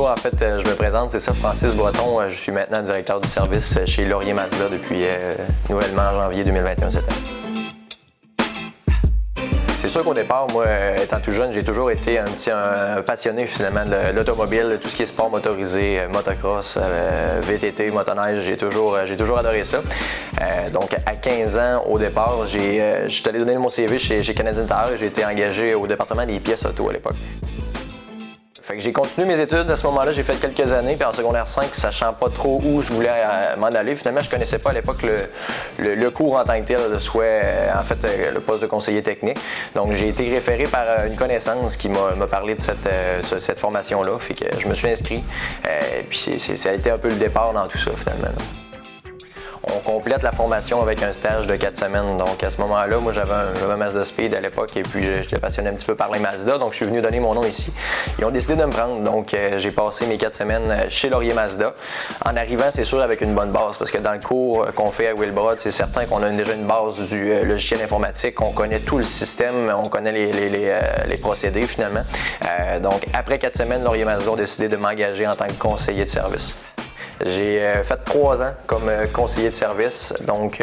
Bonjour, en fait, je me présente, c'est ça, Francis Breton. Je suis maintenant directeur du service chez Laurier Mazda depuis nouvellement en janvier 2021 cette année. C'est sûr qu'au départ, moi, étant tout jeune, j'ai toujours été un passionné finalement de l'automobile, tout ce qui est sport motorisé, motocross, VTT, motoneige, j'ai toujours adoré ça. Donc à 15 ans, au départ, je suis allé donner mon CV chez Canadian Tire et j'ai été engagé au département des pièces auto à l'époque. Fait que j'ai continué mes études à ce moment-là, j'ai fait quelques années, puis en secondaire 5, sachant pas trop où je voulais m'en aller, finalement je connaissais pas à l'époque le cours en tant que tel, soit en fait le poste de conseiller technique. Donc j'ai été référé par une connaissance qui m'a parlé de cette formation-là, fait que je me suis inscrit, puis ça a été un peu le départ dans tout ça finalement. On complète la formation avec un stage de 4 semaines. Donc à ce moment-là, moi j'avais un Mazda Speed à l'époque et puis j'étais passionné un petit peu par les Mazda, donc je suis venu donner mon nom ici. Ils ont décidé de me prendre, donc j'ai passé mes 4 semaines chez Laurier Mazda. En arrivant, c'est sûr avec une bonne base, parce que dans le cours qu'on fait à Wilbrod, c'est certain qu'on a déjà une base du logiciel informatique, on connaît tout le système, on connaît les procédés finalement. Donc après 4 semaines, Laurier Mazda ont décidé de m'engager en tant que conseiller de service. J'ai fait 3 ans comme conseiller de service, donc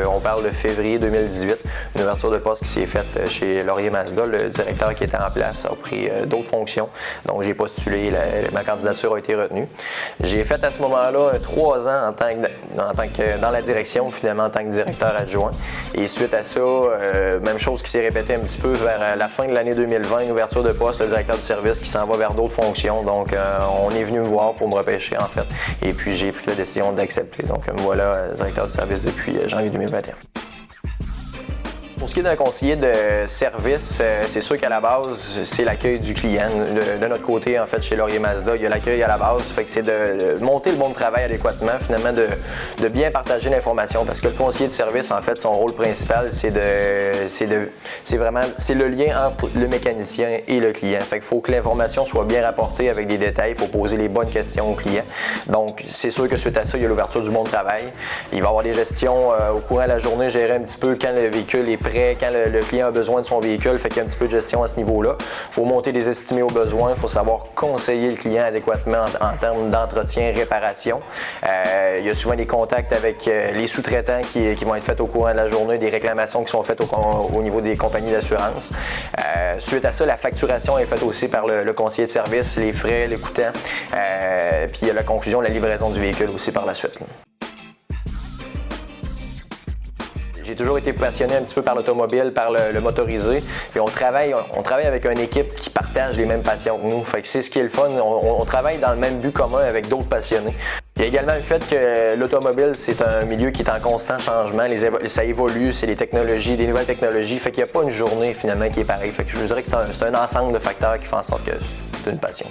on parle de février 2018, une ouverture de poste qui s'est faite chez Laurier Mazda. Le directeur qui était en place a pris d'autres fonctions, donc j'ai postulé, ma candidature a été retenue. J'ai fait à ce moment-là 3 ans en tant que dans la direction, finalement en tant que directeur adjoint. Et suite à ça, même chose qui s'est répétée un petit peu vers la fin de l'année 2020, une ouverture de poste, le directeur du service qui s'en va vers d'autres fonctions, donc on est venu me voir pour me repêcher en fait. Et puis j'ai pris la décision d'accepter. Donc me voilà directeur du service depuis janvier 2021. Pour ce qui est d'un conseiller de service, c'est sûr qu'à la base, c'est l'accueil du client. De notre côté, en fait, chez Laurier Mazda, il y a l'accueil à la base, fait que c'est de monter le bon de travail adéquatement, finalement, de bien partager l'information, parce que le conseiller de service, en fait, son rôle principal, c'est le lien entre le mécanicien et le client. Fait qu'il faut que l'information soit bien rapportée avec des détails, il faut poser les bonnes questions au client. Donc, c'est sûr que suite à ça, il y a l'ouverture du bon de travail. Il va y avoir des gestions au courant de la journée, gérer un petit peu quand le véhicule est prêt, quand le client a besoin de son véhicule, fait qu'il y a un petit peu de gestion à ce niveau-là. Il faut monter des estimés aux besoins, il faut savoir conseiller le client adéquatement en termes d'entretien, réparation. Il y a souvent des contacts avec les sous-traitants qui vont être faits au courant de la journée, des réclamations qui sont faites au niveau des compagnies d'assurance. Suite à ça, la facturation est faite aussi par le conseiller de service, les frais, les coûtants. Puis il y a la conclusion, la livraison du véhicule aussi par la suite. J'ai toujours été passionné un petit peu par l'automobile, par le motorisé. Puis on travaille avec une équipe qui partage les mêmes passions que nous. Fait que c'est ce qui est le fun. On travaille dans le même but commun avec d'autres passionnés. Il y a également le fait que l'automobile, c'est un milieu qui est en constant changement. Ça évolue, c'est des technologies, des nouvelles technologies. Fait qu'il n'y a pas une journée finalement qui est pareille. Fait que je dirais que c'est un ensemble de facteurs qui font en sorte que c'est une passion.